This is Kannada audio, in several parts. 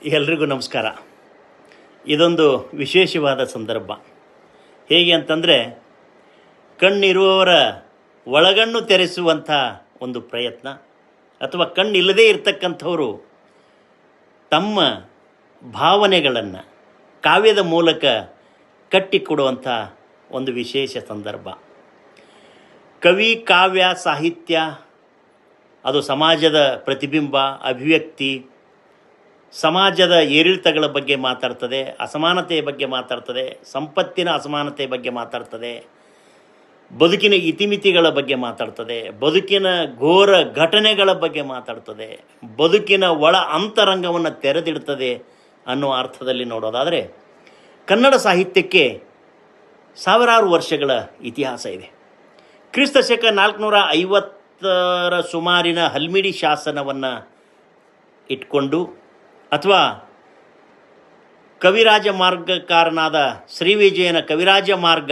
ಎಲ್ರಿಗೂ ನಮಸ್ಕಾರ. ಇದೊಂದು ವಿಶೇಷವಾದ ಸಂದರ್ಭ. ಹೇಗೆ ಅಂತಂದರೆ, ಕಣ್ಣಿರುವವರ ಒಳಗಣ್ಣು ತೆರೆಸುವಂಥ ಒಂದು ಪ್ರಯತ್ನ, ಅಥವಾ ಕಣ್ಣಿಲ್ಲದೇ ಇರತಕ್ಕಂಥವರು ತಮ್ಮ ಭಾವನೆಗಳನ್ನು ಕಾವ್ಯದ ಮೂಲಕ ಕಟ್ಟಿಕೊಡುವಂಥ ಒಂದು ವಿಶೇಷ ಸಂದರ್ಭ. ಕವಿ, ಕಾವ್ಯ, ಸಾಹಿತ್ಯ ಅದು ಸಮಾಜದ ಪ್ರತಿಬಿಂಬ, ಅಭಿವ್ಯಕ್ತಿ, ಸಮಾಜದ ಏರಿಳಿತಗಳ ಬಗ್ಗೆ ಮಾತಾಡ್ತದೆ, ಅಸಮಾನತೆಯ ಬಗ್ಗೆ ಮಾತಾಡ್ತದೆ, ಸಂಪತ್ತಿನ ಅಸಮಾನತೆಯ ಬಗ್ಗೆ ಮಾತಾಡ್ತದೆ, ಬದುಕಿನ ಇತಿಮಿತಿಗಳ ಬಗ್ಗೆ ಮಾತಾಡ್ತದೆ, ಬದುಕಿನ ಘೋರ ಘಟನೆಗಳ ಬಗ್ಗೆ ಮಾತಾಡ್ತದೆ, ಬದುಕಿನ ಒಳ ಅಂತರಂಗವನ್ನು ತೆರೆದಿಡ್ತದೆ ಅನ್ನೋ ಅರ್ಥದಲ್ಲಿ ನೋಡೋದಾದರೆ, ಕನ್ನಡ ಸಾಹಿತ್ಯಕ್ಕೆ ಸಾವಿರಾರು ವರ್ಷಗಳ ಇತಿಹಾಸ ಇದೆ. ಕ್ರಿಸ್ತ ಶಕ 450ರ ಸುಮಾರಿನ ಹಲ್ಮಿಡಿ ಶಾಸನವನ್ನು ಇಟ್ಕೊಂಡು, ಅಥವಾ ಕವಿರಾಜ ಮಾರ್ಗಕಾರನಾದ ಶ್ರೀವಿಜಯನ ಕವಿರಾಜ ಮಾರ್ಗ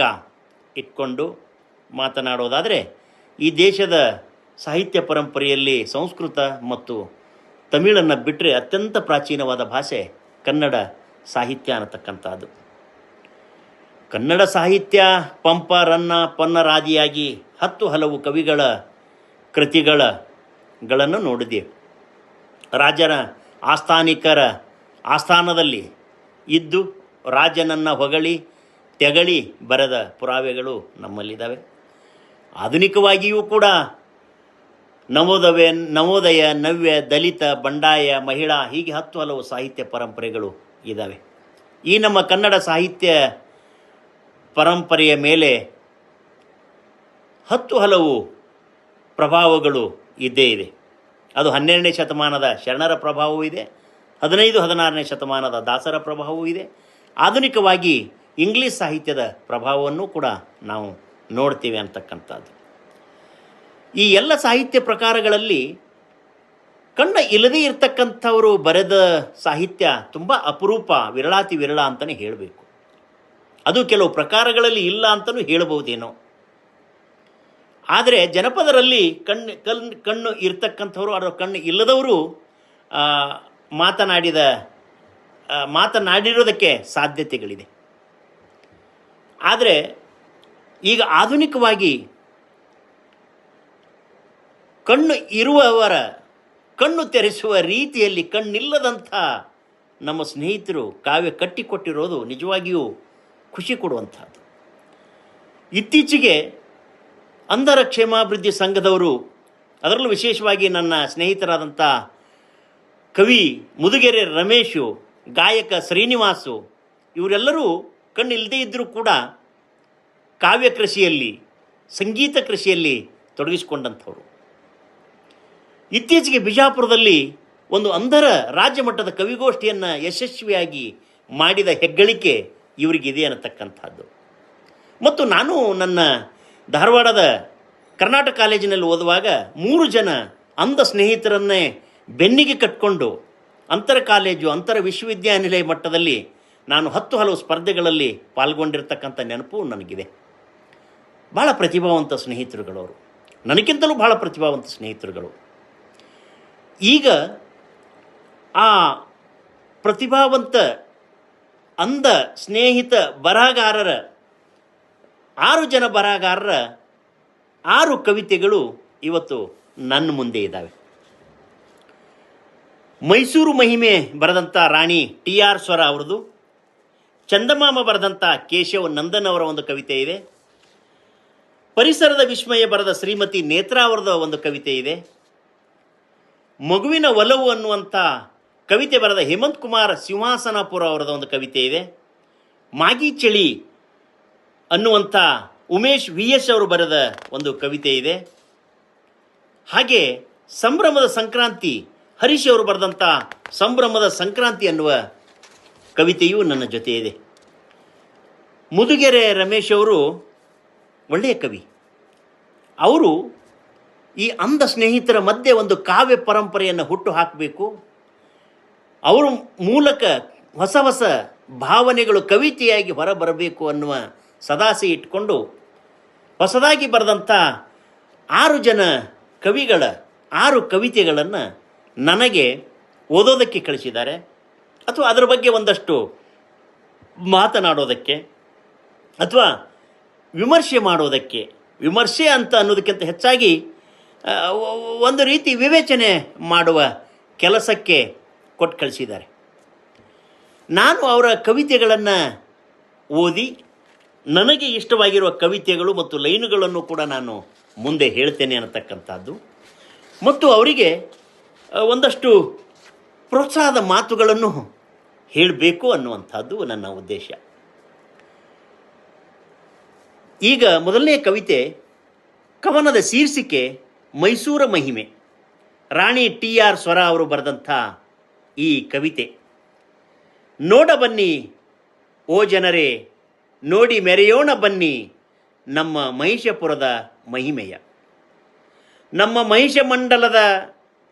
ಇಟ್ಕೊಂಡು ಮಾತನಾಡೋದಾದರೆ, ಈ ದೇಶದ ಸಾಹಿತ್ಯ ಪರಂಪರೆಯಲ್ಲಿ ಸಂಸ್ಕೃತ ಮತ್ತು ತಮಿಳನ್ನು ಬಿಟ್ಟರೆ ಅತ್ಯಂತ ಪ್ರಾಚೀನವಾದ ಭಾಷೆ ಕನ್ನಡ ಸಾಹಿತ್ಯ ಅನ್ನತಕ್ಕಂಥದ್ದು. ಕನ್ನಡ ಸಾಹಿತ್ಯ ಪಂಪ, ರನ್ನ, ಪೊನ್ನರಾದಿಯಾಗಿ 10 ಹಲವು ಕವಿಗಳ ಕೃತಿಗಳನ್ನು ನೋಡಿದ್ದೇವೆ. ರಾಜನ ಆಸ್ಥಾನಿಕರ ಆಸ್ಥಾನದಲ್ಲಿ ಇದ್ದು ರಾಜನನ್ನು ಹೊಗಳಿ ತೆಗಳಿ ಬರೆದ ಪುರಾವೆಗಳು ನಮ್ಮಲ್ಲಿದ್ದಾವೆ. ಆಧುನಿಕವಾಗಿಯೂ ಕೂಡ ನವೋದಯ, ನವ್ಯ, ದಲಿತ, ಬಂಡಾಯ, ಮಹಿಳಾ ಹೀಗೆ 10 ಹಲವು ಸಾಹಿತ್ಯ ಪರಂಪರೆಗಳು ಇದ್ದಾವೆ. ಈ ನಮ್ಮ ಕನ್ನಡ ಸಾಹಿತ್ಯ ಪರಂಪರೆಯ ಮೇಲೆ 10 ಹಲವು ಪ್ರಭಾವಗಳು ಇದ್ದೇ ಇದೆ. ಅದು 12ನೇ ಶತಮಾನದ ಶರಣರ ಪ್ರಭಾವವೂ ಇದೆ, 15-16ನೇ ಶತಮಾನದ ದಾಸರ ಪ್ರಭಾವವೂ ಇದೆ. ಆಧುನಿಕವಾಗಿ ಇಂಗ್ಲೀಷ್ ಸಾಹಿತ್ಯದ ಪ್ರಭಾವವನ್ನು ಕೂಡ ನಾವು ನೋಡ್ತೀವಿ ಅಂತಕ್ಕಂಥದ್ದು. ಈ ಎಲ್ಲ ಸಾಹಿತ್ಯ ಪ್ರಕಾರಗಳಲ್ಲಿ ಕಣ್ಣ ಇಲ್ಲದೇ ಇರತಕ್ಕಂಥವರು ಬರೆದ ಸಾಹಿತ್ಯ ತುಂಬ ಅಪರೂಪ, ವಿರಳಾತಿ ವಿರಳ ಅಂತಲೇ ಹೇಳಬೇಕು. ಅದು ಕೆಲವು ಪ್ರಕಾರಗಳಲ್ಲಿ ಇಲ್ಲ ಅಂತಲೂ ಹೇಳಬಹುದೇನೋ. ಆದರೆ ಜನಪದರಲ್ಲಿ ಕಣ್ಣು ಇರ್ತಕ್ಕಂಥವ್ರು, ಅದರ ಕಣ್ಣು ಇಲ್ಲದವರು ಮಾತನಾಡಿರೋದಕ್ಕೆ ಸಾಧ್ಯತೆಗಳಿದೆ. ಆದರೆ ಈಗ ಆಧುನಿಕವಾಗಿ ಕಣ್ಣು ಇರುವವರ ಕಣ್ಣು ತೆರೆಸುವ ರೀತಿಯಲ್ಲಿ ಕಣ್ಣಿಲ್ಲದಂಥ ನಮ್ಮ ಸ್ನೇಹಿತರು ಕಾವ್ಯ ಕಟ್ಟಿಕೊಟ್ಟಿರೋದು ನಿಜವಾಗಿಯೂ ಖುಷಿ ಕೊಡುವಂಥದ್ದು. ಇತ್ತೀಚೆಗೆ ಅಂಧರ ಕ್ಷೇಮಾಭಿವೃದ್ಧಿ ಸಂಘದವರು, ಅದರಲ್ಲೂ ವಿಶೇಷವಾಗಿ ನನ್ನ ಸ್ನೇಹಿತರಾದಂಥ ಕವಿ ಮುದುಗೆರೆ ರಮೇಶು, ಗಾಯಕ ಶ್ರೀನಿವಾಸು, ಇವರೆಲ್ಲರೂ ಕಣ್ಣಿಲ್ಲದೇ ಇದ್ದರೂ ಕೂಡ ಕಾವ್ಯ ಕೃಷಿಯಲ್ಲಿ, ಸಂಗೀತ ಕೃಷಿಯಲ್ಲಿ ತೊಡಗಿಸಿಕೊಂಡಂಥವ್ರು. ಇತ್ತೀಚೆಗೆ ಬಿಜಾಪುರದಲ್ಲಿ ಒಂದು ಅಂಧರ ರಾಜ್ಯ ಮಟ್ಟದ ಕವಿಗೋಷ್ಠಿಯನ್ನು ಯಶಸ್ವಿಯಾಗಿ ಮಾಡಿದ ಹೆಗ್ಗಳಿಕೆ ಇವರಿಗಿದೆ ಅನ್ನತಕ್ಕಂಥದ್ದು. ಮತ್ತು ನಾನು ನನ್ನ ಧಾರವಾಡದ ಕರ್ನಾಟಕ ಕಾಲೇಜಿನಲ್ಲಿ ಓದುವಾಗ 3 ಜನ ಅಂಧ ಸ್ನೇಹಿತರನ್ನೇ ಬೆನ್ನಿಗೆ ಕಟ್ಕೊಂಡು ಅಂತರ ಕಾಲೇಜು, ಅಂತರ ವಿಶ್ವವಿದ್ಯಾನಿಲಯ ಮಟ್ಟದಲ್ಲಿ ನಾನು 10 ಹಲವು ಸ್ಪರ್ಧೆಗಳಲ್ಲಿ ಪಾಲ್ಗೊಂಡಿರ್ತಕ್ಕಂಥ ನೆನಪು ನನಗಿದೆ. ಭಾಳ ಪ್ರತಿಭಾವಂತ ಸ್ನೇಹಿತರುಗಳವರು, ನನಗಿಂತಲೂ ಭಾಳ ಪ್ರತಿಭಾವಂತ ಸ್ನೇಹಿತರುಗಳು. ಈಗ ಆ ಪ್ರತಿಭಾವಂತ ಅಂಧ ಸ್ನೇಹಿತ ಬರಹಗಾರರ 6 ಜನ ಬರಹಗಾರರ 6 ಕವಿತೆಗಳು ಇವತ್ತು ನನ್ನ ಮುಂದೆ ಇದ್ದಾವೆ. ಮೈಸೂರು ಮಹಿಮೆ ಬರೆದಂಥ ರಾಣಿ TR ಸ್ವರ ಅವರದು, ಚಂದಮಾಮ ಬರೆದಂಥ ಕೇಶವ ನಂದನ್ ಅವರ ಒಂದು ಕವಿತೆ ಇದೆ, ಪರಿಸರದ ವಿಸ್ಮಯ ಬರೆದ ಶ್ರೀಮತಿ ನೇತ್ರಾ ಅವರದ ಒಂದು ಕವಿತೆ ಇದೆ, ಮಗುವಿನ ಒಲವು ಅನ್ನುವಂಥ ಕವಿತೆ ಬರೆದ ಹೇಮಂತ್ ಕುಮಾರ್ ಸಿಂಹಾಸನಪುರ ಅವರದ ಒಂದು ಕವಿತೆ ಇದೆ, ಮಾಗಿ ಚಳಿ ಅನ್ನುವಂಥ ಉಮೇಶ್ VS ಅವರು ಬರೆದ ಒಂದು ಕವಿತೆ ಇದೆ. ಹಾಗೆ ಸಂಭ್ರಮದ ಸಂಕ್ರಾಂತಿ, ಹರೀಶ್ ಅವರು ಬರೆದಂಥ ಸಂಭ್ರಮದ ಸಂಕ್ರಾಂತಿ ಅನ್ನುವ ಕವಿತೆಯೂ ನನ್ನ ಜೊತೆ ಇದೆ. ಮುದುಗೆರೆ ರಮೇಶ್ ಅವರು ಒಳ್ಳೆಯ ಕವಿ. ಅವರು ಈ ಅಂಧ ಸ್ನೇಹಿತರ ಮಧ್ಯೆ ಒಂದು ಕಾವ್ಯ ಪರಂಪರೆಯನ್ನು ಹುಟ್ಟು ಹಾಕಬೇಕು, ಅವರ ಮೂಲಕ ಹೊಸ ಹೊಸ ಭಾವನೆಗಳು ಕವಿತೆಯಾಗಿ ಹೊರಬರಬೇಕು ಅನ್ನುವ ಸದಾಸೆ ಇಟ್ಕೊಂಡು ಹೊಸದಾಗಿ ಬರೆದಂಥ 6 ಜನ ಕವಿಗಳ 6 ಕವಿತೆಗಳನ್ನು ನನಗೆ ಓದೋದಕ್ಕೆ ಕಳಿಸಿದ್ದಾರೆ. ಅಥವಾ ಅದರ ಬಗ್ಗೆ ಒಂದಷ್ಟು ಮಾತನಾಡೋದಕ್ಕೆ ಅಥವಾ ವಿಮರ್ಶೆ ಮಾಡೋದಕ್ಕೆ, ವಿಮರ್ಶೆ ಅಂತ ಅನ್ನೋದಕ್ಕಿಂತ ಹೆಚ್ಚಾಗಿ ಒಂದು ರೀತಿ ವಿವೇಚನೆ ಮಾಡುವ ಕೆಲಸಕ್ಕೆ ಕೊಟ್ಟು ಕಳಿಸಿದ್ದಾರೆ. ನಾನು ಅವರ ಕವಿತೆಗಳನ್ನು ಓದಿ ನನಗೆ ಇಷ್ಟವಾಗಿರುವ ಕವಿತೆಗಳು ಮತ್ತು ಲೈನುಗಳನ್ನು ಕೂಡ ನಾನು ಮುಂದೆ ಹೇಳ್ತೇನೆ ಅನ್ನತಕ್ಕಂಥದ್ದು ಮತ್ತು ಅವರಿಗೆ ಒಂದಷ್ಟು ಪ್ರೋತ್ಸಾಹದ ಮಾತುಗಳನ್ನು ಹೇಳಬೇಕು ಅನ್ನುವಂಥದ್ದು ನನ್ನ ಉದ್ದೇಶ. ಈಗ ಮೊದಲನೇ ಕವಿತೆ, ಕವನದ ಶೀರ್ಷಿಕೆ ಮೈಸೂರ ಮಹಿಮೆ. ರಾಣಿ TR ಸ್ವರ ಅವರು ಬರೆದಂಥ ಈ ಕವಿತೆ. ನೋಡ ಬನ್ನಿ ಓ ಜನರೇ, ನೋಡಿ ಮೆರೆಯೋಣ ಬನ್ನಿ ನಮ್ಮ ಮಹಿಷಪುರದ ಮಹಿಮೆಯ. ನಮ್ಮ ಮಹಿಷ ಮಂಡಲದ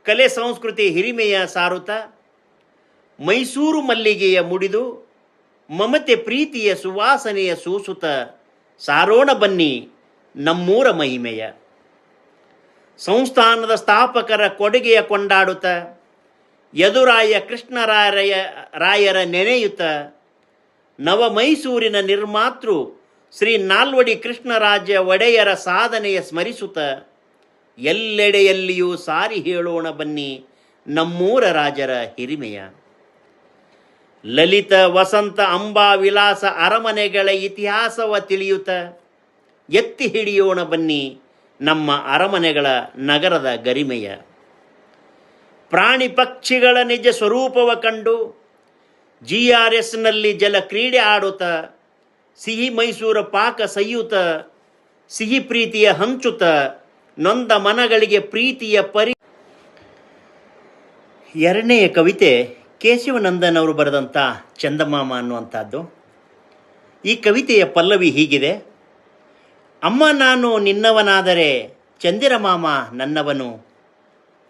ಕಲೆ ಸಂಸ್ಕೃತಿ ಹಿರಿಮೆಯ ಸಾರುತ್ತ, ಮೈಸೂರು ಮಲ್ಲಿಗೆಯ ಮುಡಿದು ಮಮತೆ ಪ್ರೀತಿಯ ಸುವಾಸನೆಯ ಸೂಸುತ್ತ, ಸಾರೋಣ ಬನ್ನಿ ನಮ್ಮೂರ ಮಹಿಮೆಯ. ಸಂಸ್ಥಾನದ ಸ್ಥಾಪಕರ ಕೊಡುಗೆಯ ಕೊಂಡಾಡುತ್ತ, ಯದುರಾಯ ಕೃಷ್ಣರಾಯರ ನೆನೆಯುತ್ತ, ನವ ಮೈಸೂರಿನ ನಿರ್ಮಾತೃ ಶ್ರೀ ನಾಲ್ವಡಿ ಕೃಷ್ಣರಾಜ ಒಡೆಯರ ಸಾಧನೆಯ ಸ್ಮರಿಸುತ್ತ, ಎಲ್ಲೆಡೆಯಲ್ಲಿಯೂ ಸಾರಿ ಹೇಳೋಣ ಬನ್ನಿ ನಮ್ಮೂರ ರಾಜರ ಹಿರಿಮೆಯ. ಲಲಿತ ವಸಂತ ಅಂಬಾ ವಿಲಾಸ ಅರಮನೆಗಳ ಇತಿಹಾಸವ ತಿಳಿಯುತ್ತ, ಎತ್ತಿ ಹಿಡಿಯೋಣ ಬನ್ನಿ ನಮ್ಮ ಅರಮನೆಗಳ ನಗರದ ಗರಿಮೆಯ. ಪ್ರಾಣಿ ಪಕ್ಷಿಗಳ ನಿಜ ಸ್ವರೂಪವ ಕಂಡು GRSನಲ್ಲಿ ಜಲ ಕ್ರೀಡೆ ಆಡುತ್ತ, ಸಿಹಿ ಮೈಸೂರ ಪಾಕ ಸಯ್ಯುತ್ತ, ಸಿಹಿ ಪ್ರೀತಿಯ ಹಂಚುತ್ತ, ನೊಂದ ಮನಗಳಿಗೆ ಪ್ರೀತಿಯ ಎರಡನೆಯ ಕವಿತೆ ಕೇಶವನಂದನ್ ಅವರು ಬರೆದಂಥ ಚಂದಮಾಮ ಅನ್ನುವಂಥದ್ದು. ಈ ಕವಿತೆಯ ಪಲ್ಲವಿ ಹೀಗಿದೆ. ಅಮ್ಮ ನಾನು ನಿನ್ನವನಾದರೆ ಚಂದಿರಮಾಮ ನನ್ನವನು,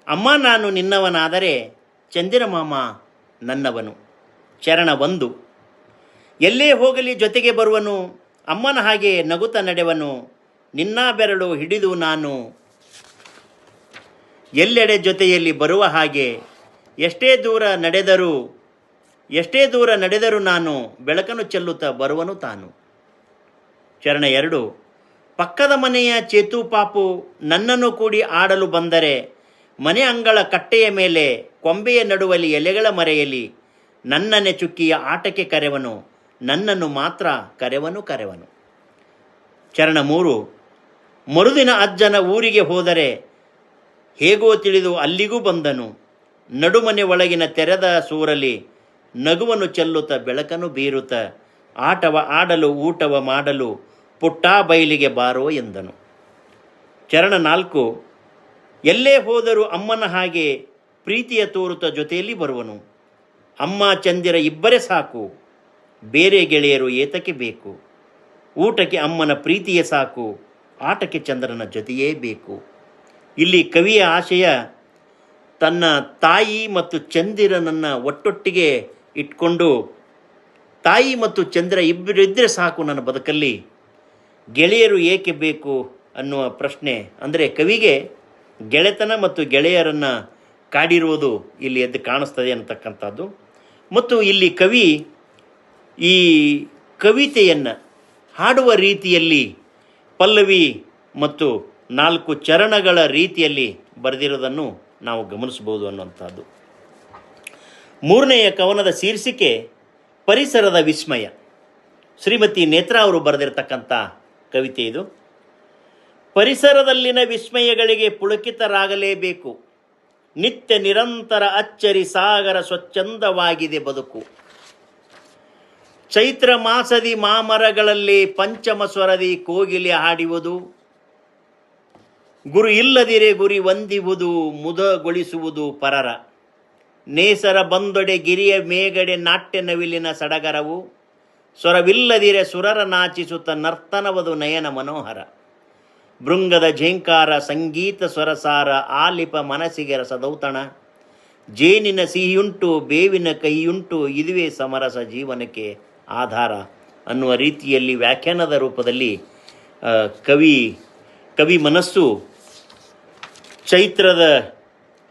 ಅಮ್ಮ ನಾನು ನಿನ್ನವನಾದರೆ ಚಂದಿರಮಾಮ ನನ್ನವನು. ಚರಣ 1. ಎಲ್ಲೇ ಹೋಗಲಿ ಜೊತೆಗೆ ಬರುವನು, ಅಮ್ಮನ ಹಾಗೆ ನಗುತ್ತ ನಡೆವನು, ನಿನ್ನ ಬೆರಳು ಹಿಡಿದು ನಾನು ಎಲ್ಲೆಡೆ ಜೊತೆಯಲ್ಲಿ ಬರುವ ಹಾಗೆ, ಎಷ್ಟೇ ದೂರ ನಡೆದರೂ ನಾನು ಬೆಳಕನ್ನು ಚೆಲ್ಲುತ್ತಾ ಬರುವನು ತಾನು. ಚರಣ 2. ಪಕ್ಕದ ಮನೆಯ ಚೇತು ಪಾಪು ನನ್ನನ್ನು ಕೂಡಿ ಆಡಲು ಬಂದರೆ, ಮನೆ ಅಂಗಳ ಕಟ್ಟೆಯ ಮೇಲೆ ಕೊಂಬೆಯ ನಡುವಲ್ಲಿ ಎಲೆಗಳ ಮರೆಯಲಿ, ನನ್ನನ್ನೇ ಚುಕ್ಕಿಯ ಆಟಕ್ಕೆ ಕರೆವನು, ನನ್ನನ್ನು ಮಾತ್ರ ಕರೆವನು. ಚರಣ 3. ಮರುದಿನ ಅಜ್ಜನ ಊರಿಗೆ ಹೋದರೆ, ಹೇಗೋ ತಿಳಿದು ಅಲ್ಲಿಗೂ ಬಂದನು, ನಡುಮನೆ ಒಳಗಿನ ತೆರೆದ ಸೂರಲಿ ನಗುವನ್ನು ಚೆಲ್ಲುತ್ತ ಬೆಳಕನ್ನು ಬೀರುತ್ತ, ಆಟವ ಆಡಲು ಊಟವ ಮಾಡಲು ಪುಟ್ಟ ಬಯಲಿಗೆ ಬಾರೋ ಎಂದನು. ಚರಣ 4. ಎಲ್ಲೇ ಹೋದರೂ ಅಮ್ಮನ ಹಾಗೆ ಪ್ರೀತಿಯ ತೋರುತ್ತ ಜೊತೆಯಲ್ಲಿ ಬರುವನು, ಅಮ್ಮ ಚಂದಿರ ಇಬ್ಬರೇ ಸಾಕು, ಬೇರೆ ಗೆಳೆಯರು ಏತಕ್ಕೆ ಬೇಕು, ಊಟಕ್ಕೆ ಅಮ್ಮನ ಪ್ರೀತಿಯೇ ಸಾಕು, ಆಟಕ್ಕೆ ಚಂದ್ರನ ಜೊತೆಯೇ ಬೇಕು. ಇಲ್ಲಿ ಕವಿಯ ಆಶಯ ತನ್ನ ತಾಯಿ ಮತ್ತು ಚಂದಿರನನ್ನು ಒಟ್ಟೊಟ್ಟಿಗೆ ಇಟ್ಕೊಂಡು, ತಾಯಿ ಮತ್ತು ಚಂದ್ರ ಇಬ್ಬರಿದ್ದರೆ ಸಾಕು ನನ್ನ ಬದುಕಲ್ಲಿ, ಗೆಳೆಯರು ಏಕೆ ಬೇಕು ಅನ್ನುವ ಪ್ರಶ್ನೆ. ಅಂದರೆ ಕವಿಗೆ ಗೆಳೆತನ ಮತ್ತು ಗೆಳೆಯರನ್ನು ಕಾಡಿರುವುದು ಇಲ್ಲಿ ಎದ್ದು ಕಾಣಿಸ್ತದೆ ಅನ್ನತಕ್ಕಂಥದ್ದು. ಮತ್ತು ಇಲ್ಲಿ ಕವಿ ಈ ಕವಿತೆಯನ್ನು ಹಾಡುವ ರೀತಿಯಲ್ಲಿ ಪಲ್ಲವಿ ಮತ್ತು 4 ಚರಣಗಳ ರೀತಿಯಲ್ಲಿ ಬರೆದಿರೋದನ್ನು ನಾವು ಗಮನಿಸ್ಬೋದು ಅನ್ನುವಂಥದ್ದು. 3ನೆಯ ಕವನದ ಶೀರ್ಷಿಕೆ ಪರಿಸರದ ವಿಸ್ಮಯ. ಶ್ರೀಮತಿ ನೇತ್ರಾ ಅವರು ಬರೆದಿರತಕ್ಕಂಥ ಕವಿತೆ ಇದು. ಪರಿಸರದಲ್ಲಿನ ವಿಸ್ಮಯಗಳಿಗೆ ಪುಳಕಿತರಾಗಲೇಬೇಕು, ನಿತ್ಯ ನಿರಂತರ ಅಚ್ಚರಿ ಸಾಗರ ಸ್ವಚ್ಛಂದವಾಗಿದೆ ಬದುಕು. ಚೈತ್ರ ಮಾಸದಿ ಮಾಮರಗಳಲ್ಲಿ ಪಂಚಮ ಸ್ವರದಿ ಕೋಗಿಲೆ ಹಾಡುವುದು, ಗುರು ಇಲ್ಲದಿರೆ ಗುರಿ ವಂದಿವುದು ಮುದಗೊಳಿಸುವುದು ಪರರ. ನೇಸರ ಬಂದೊಡೆ ಗಿರಿಯ ಮೇಗಡೆ ನಾಟ್ಯ ನವಿಲಿನ ಸಡಗರವು, ಸ್ವರವಿಲ್ಲದಿರೆ ಸುರರ ನಾಚಿಸುತ್ತ ನರ್ತನವದು ನಯನ ಮನೋಹರ. ಭೃಂಗದ ಝೇಂಕಾರ ಸಂಗೀತ ಸ್ವರಸಾರ ಆಲಿಪ ಮನಸ್ಸಿಗೆ ರಸದೌತಣ. ಜೇನಿನ ಸಿಹಿಯುಂಟು ಬೇವಿನ ಕಹಿಯುಂಟು ಇದುವೇ ಸಮರಸ ಜೀವನಕ್ಕೆ ಆಧಾರ ಅನ್ನುವ ರೀತಿಯಲ್ಲಿ ವ್ಯಾಖ್ಯಾನದ ರೂಪದಲ್ಲಿ ಕವಿ ಮನಸ್ಸು ಚೈತ್ರದ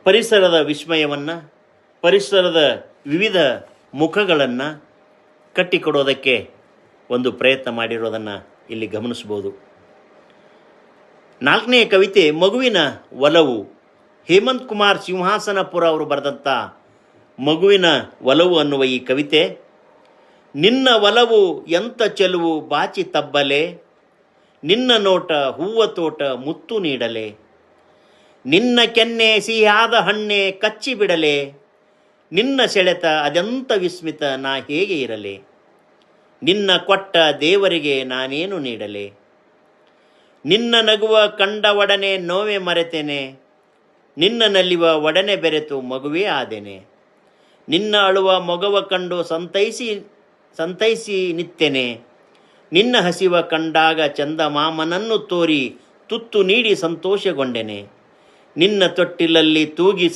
ಪರಿಸರದ ವಿಸ್ಮಯವನ್ನು, ಪರಿಸರದ ವಿವಿಧ ಮುಖಗಳನ್ನು ಕಟ್ಟಿಕೊಡೋದಕ್ಕೆ ಒಂದು ಪ್ರಯತ್ನ ಮಾಡಿರೋದನ್ನು ಇಲ್ಲಿ ಗಮನಿಸ್ಬೋದು. 4ನೇ ಕವಿತೆ ಮಗುವಿನ ಒಲವು. ಹೇಮಂತ್ ಕುಮಾರ್ ಸಿಂಹಾಸನಪುರ ಅವರು ಬರೆದಂಥ ಮಗುವಿನ ಒಲವು ಅನ್ನುವ ಈ ಕವಿತೆ, ನಿನ್ನ ಒಲವು ಎಂಥ ಚೆಲುವು ಬಾಚಿ ತಬ್ಬಲೆ, ನಿನ್ನ ನೋಟ ಹೂವ ತೋಟ ಮುತ್ತು ನೀಡಲೆ, ನಿನ್ನ ಕೆನ್ನೆ ಸಿಹಿಯಾದ ಹಣ್ಣೆ ಕಚ್ಚಿ ಬಿಡಲೆ, ನಿನ್ನ ಸೆಳೆತ ಅದೆಂಥ ವಿಸ್ಮಿತ ನಾ ಹೇಗೆ ಇರಲೆ, ನಿನ್ನ ಕೊಟ್ಟ ದೇವರಿಗೆ ನಾನೇನು ನೀಡಲೆ, ನಿನ್ನ ನಗುವ ಕಂಡ ಒಡನೆ ನೋವೆ ಮರೆತೇನೆ, ನಿನ್ನ ನಲಿವ ಒಡನೆ ಬೆರೆತು ಮಗುವೇ ಆದೆನೆ, ನಿನ್ನ ಅಳುವ ಮೊಗವ ಕಂಡು ಸಂತೈಸಿ ನಿತ್ತೆನೆ, ನಿನ್ನ ಹಸಿವ ಕಂಡಾಗ ಚಂದಮಾಮನನ್ನು ತೋರಿ ತುತ್ತು ನೀಡಿ ಸಂತೋಷಗೊಂಡೆನೆ, ನಿನ್ನ ತೊಟ್ಟಿಲಲ್ಲಿ ತೂಗಿ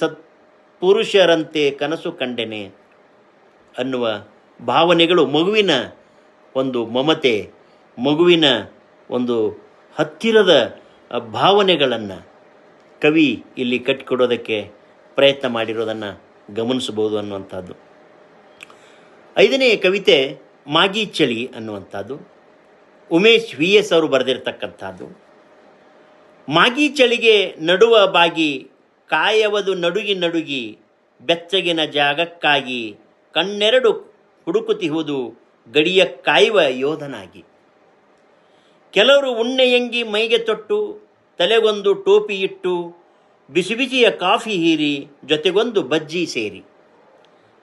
ಪುರುಷರಂತೆ ಕನಸು ಕಂಡೆನೆ ಅನ್ನುವ ಭಾವನೆಗಳು, ಮಗುವಿನ ಒಂದು ಮಮತೆ, ಮಗುವಿನ ಒಂದು ಹತ್ತಿರದ ಭಾವನೆಗಳನ್ನು ಕವಿ ಇಲ್ಲಿ ಕಟ್ಟಿಕೊಡೋದಕ್ಕೆ ಪ್ರಯತ್ನ ಮಾಡಿರೋದನ್ನು ಗಮನಿಸಬಹುದು ಅನ್ನುವಂಥದ್ದು. 5ನೇ ಕವಿತೆ ಮಾಗಿ ಚಳಿ ಅನ್ನುವಂಥದ್ದು. ಉಮೇಶ್ VS ಅವರು ಬರೆದಿರ್ತಕ್ಕಂಥದ್ದು. ಮಾಗಿ ಚಳಿಗೆ ನಡುವ ಬಾಗಿ ಕಾಯವದು ನಡುಗಿ ನಡುಗಿ ಬೆಚ್ಚಗಿನ ಜಾಗಕ್ಕಾಗಿ ಕಣ್ಣೆರಡು ಹುಡುಕುತ್ತಿಹುದು ಗಡಿಯ ಕಾಯುವ ಯೋಧನಾಗಿ. ಕೆಲವರು ಉಣ್ಣೆಯಂಗಿ ಮೈಗೆ ತೊಟ್ಟು ತಲೆಗೊಂದು ಟೋಪಿ ಇಟ್ಟು ಬಿಸಿ ಬಿಸಿಯ ಕಾಫಿ ಹೀರಿ ಜೊತೆಗೊಂದು ಬಜ್ಜಿ ಸೇರಿ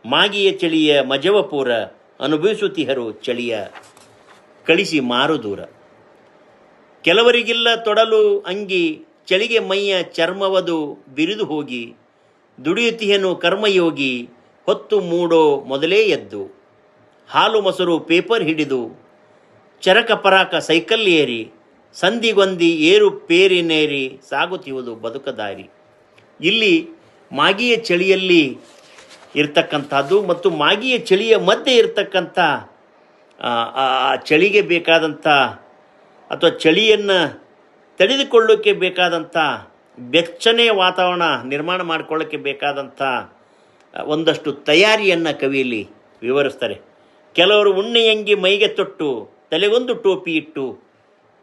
ಮಾಗಿಯ ಚಳಿಯ ಮಜವಪೂರ ಅನುಭವಿಸುತ್ತಿಹರು ಚಳಿಯ ಕಳಿಸಿ ಮಾರು ದೂರ. ಕೆಲವರಿಗಿಲ್ಲ ತೊಡಲು ಅಂಗಿ ಚಳಿಗೆ ಮೈಯ ಚರ್ಮವದು ಬಿರಿದು ಹೋಗಿ ದುಡಿಯುತ್ತಿಹನು ಕರ್ಮಯೋಗಿ ಹೊತ್ತು ಮೂಡೋ ಮೊದಲೇ ಎದ್ದು ಹಾಲು ಮೊಸರು ಪೇಪರ್ ಹಿಡಿದು ಚರಕ ಪರಾಕ ಸೈಕಲ್ ಏರಿ ಸಂದಿಗೊಂದಿ ಏರು ಪೇರಿನೇರಿ ಸಾಗುತ್ತಿರುವುದು ಬದುಕದಾರಿ. ಇಲ್ಲಿ ಮಾಗಿಯ ಚಳಿಯಲ್ಲಿ ಇರ್ತಕ್ಕಂಥದ್ದು ಮತ್ತು ಮಾಗಿಯ ಚಳಿಯ ಮಧ್ಯೆ ಇರ್ತಕ್ಕಂಥ ಆ ಚಳಿಗೆ ಬೇಕಾದಂಥ ಅಥವಾ ಚಳಿಯನ್ನು ತಡೆದುಕೊಳ್ಳೋಕ್ಕೆ ಬೇಕಾದಂಥ ಬೆಚ್ಚನೆಯ ವಾತಾವರಣ ನಿರ್ಮಾಣ ಮಾಡಿಕೊಳ್ಳೋಕ್ಕೆ ಬೇಕಾದಂಥ ಒಂದಷ್ಟು ತಯಾರಿಯನ್ನು ಕವಿಯಲ್ಲಿ ವಿವರಿಸ್ತಾರೆ. ಕೆಲವರು ಉಣ್ಣೆಯಂಗಿ ಮೈಗೆ ತೊಟ್ಟು ತಲೆಗೊಂದು ಟೋಪಿ ಇಟ್ಟು